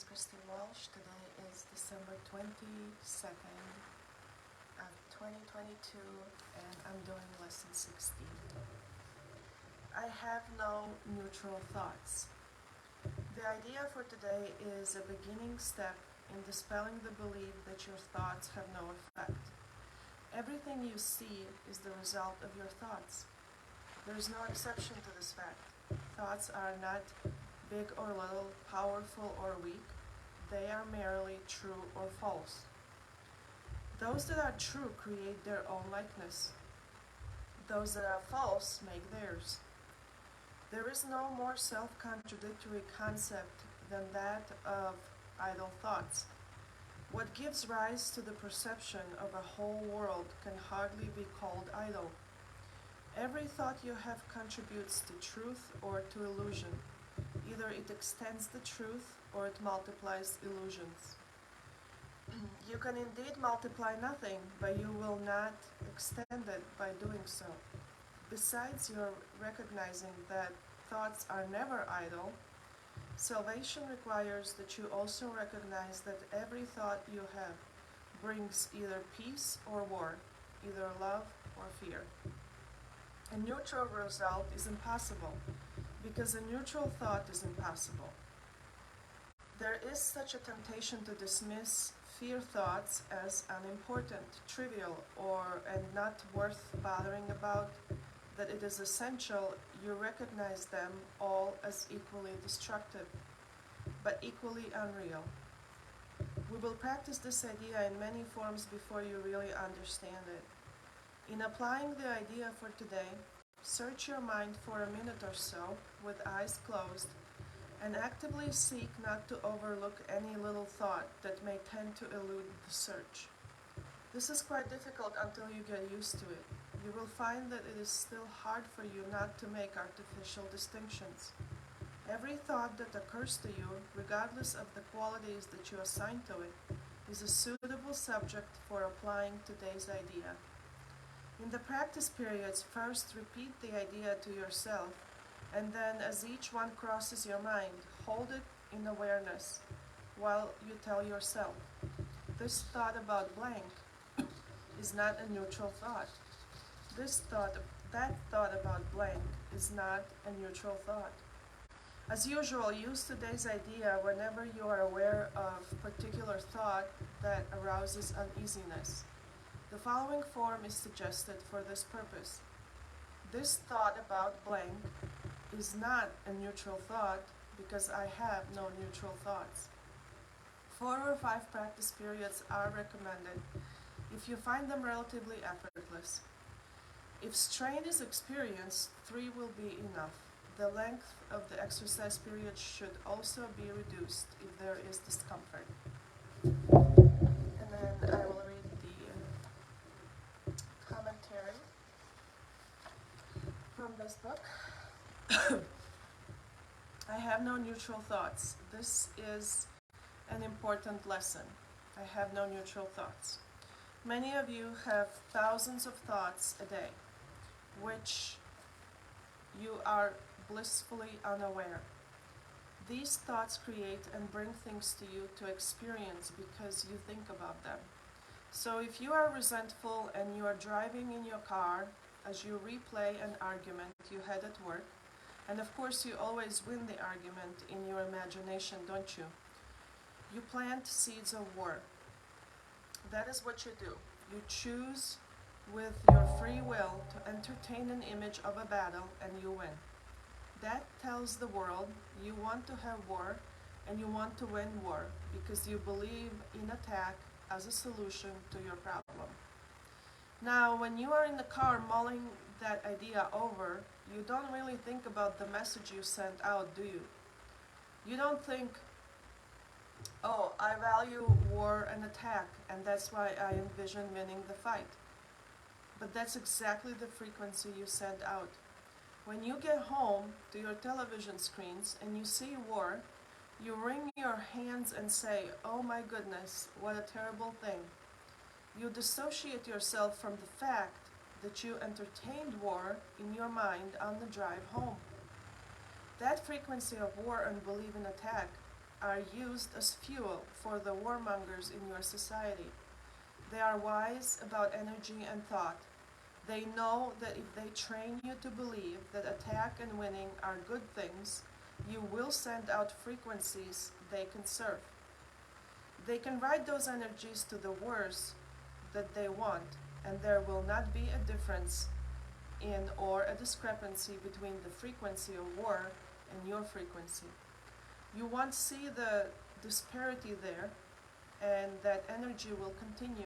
is Kristy Walsh. Today is December 22nd of 2022 and I'm doing lesson 16. I have no neutral thoughts. The idea for today is a beginning step in dispelling the belief that your thoughts have no effect. Everything you see is the result of your thoughts. There is no exception to this fact. Thoughts are not big or little, powerful or weak. They are merely true or false. Those that are true create their own likeness. Those that are false make theirs. There is no more self-contradictory concept than that of idle thoughts. What gives rise to the perception of a whole world can hardly be called idle. Every thought you have contributes to truth or to illusion. Either it extends the truth or it multiplies illusions. You can indeed multiply nothing, but you will not extend it by doing so. Besides your recognizing that thoughts are never idle, salvation requires that you also recognize that every thought you have brings either peace or war, either love or fear. A neutral result is impossible, because a neutral thought is impossible. There is such a temptation to dismiss fear thoughts as unimportant, trivial, and not worth bothering about, that it is essential you recognize them all as equally destructive, but equally unreal. We will practice this idea in many forms before you really understand it. In applying the idea for today, search your mind for a minute or so with eyes closed and actively seek not to overlook any little thought that may tend to elude the search. This is quite difficult until you get used to it. You will find that it is still hard for you not to make artificial distinctions. Every thought that occurs to you, regardless of the qualities that you assign to it, is a suitable subject for applying today's idea. In the practice periods, first repeat the idea to yourself, and then as each one crosses your mind, hold it in awareness while you tell yourself, this thought about blank is not a neutral thought. That thought about blank is not a neutral thought. As usual, use today's idea whenever you are aware of a particular thought that arouses uneasiness. The following form is suggested for this purpose. This thought about blank is not a neutral thought because I have no neutral thoughts. 4 or 5 practice periods are recommended if you find them relatively effortless. If strain is experienced, 3 will be enough. The length of the exercise period should also be reduced if there is discomfort. And then I will read the commentary from this book. I have no neutral thoughts. This is an important lesson. I have no neutral thoughts. Many of you have thousands of thoughts a day, which you are blissfully unaware. These thoughts create and bring things to you to experience because you think about them. So if you are resentful and you are driving in your car as you replay an argument you had at work, and of course you always win the argument in your imagination, don't you? You plant seeds of war. That is what you do. You choose with your free will to entertain an image of a battle and you win. That tells the world you want to have war and you want to win war because you believe in attack as a solution to your problem. Now, when you are in the car mulling that idea over, you don't really think about the message you sent out, do you? You don't think, oh, I value war and attack, and that's why I envision winning the fight. But that's exactly the frequency you send out. When you get home to your television screens and you see war, you wring your hands and say, oh my goodness, what a terrible thing. You dissociate yourself from the fact that you entertained war in your mind on the drive home. That frequency of war and belief in attack are used as fuel for the warmongers in your society. They are wise about energy and thought. They know that if they train you to believe that attack and winning are good things, you will send out frequencies they can serve. They can ride those energies to the worst that they want, and there will not be a difference in or a discrepancy between the frequency of war and your frequency. You won't see the disparity there, and that energy will continue.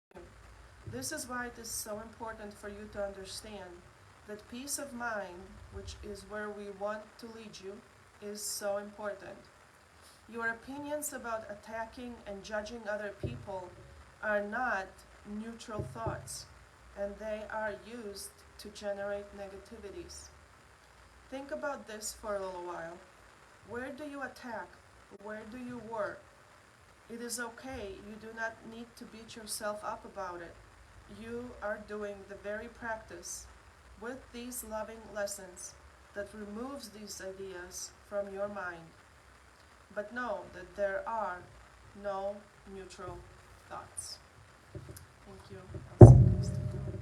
This is why it is so important for you to understand that peace of mind, which is where we want to lead you, is so important. Your opinions about attacking and judging other people are not neutral thoughts, and they are used to generate negativities. Think about this for a little while. Where do you attack? Where do you war? It is okay. You do not need to beat yourself up about it. You are doing the very practice with these loving lessons that removes these ideas from your mind. But know that there are no neutral thoughts. Thank you. I'll see you next time.